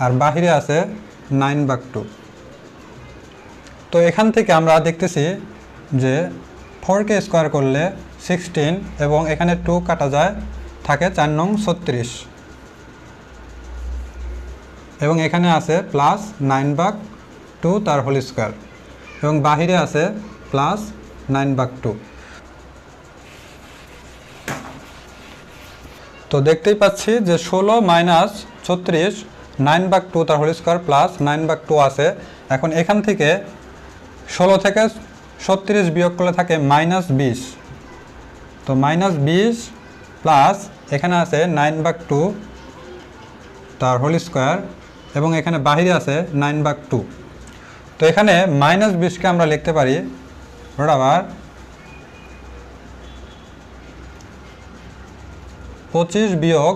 আর বাহিরে আছে 9/2। তো এখান থেকে আমরা দেখতেছি যে 4কে স্কোয়ার করলে 16 এবং এখানে 2 কাটা যায়, থাকে 4 নং 36 এবং এখানে আছে প্লাস 9/2 তার হোল স্কোয়ার এবং বাহিরে আছে প্লাস 9/2। তো দেখতেই পাচ্ছি যে 16 মাইনাস 36 9/2 তার হোল স্কোয়ার প্লাস 9/2 আছে। এখন এখান থেকে 16 থেকে 36 বিয়োগ করলে থাকে -20। তো -20 প্লাস এখানে আছে 9/2 তার হোল স্কোয়ার এবং এখানে বাহিরে আছে 9/2। তো এখানে -20কে আমরা লিখতে পারি বরাবর 25 বিয়োগ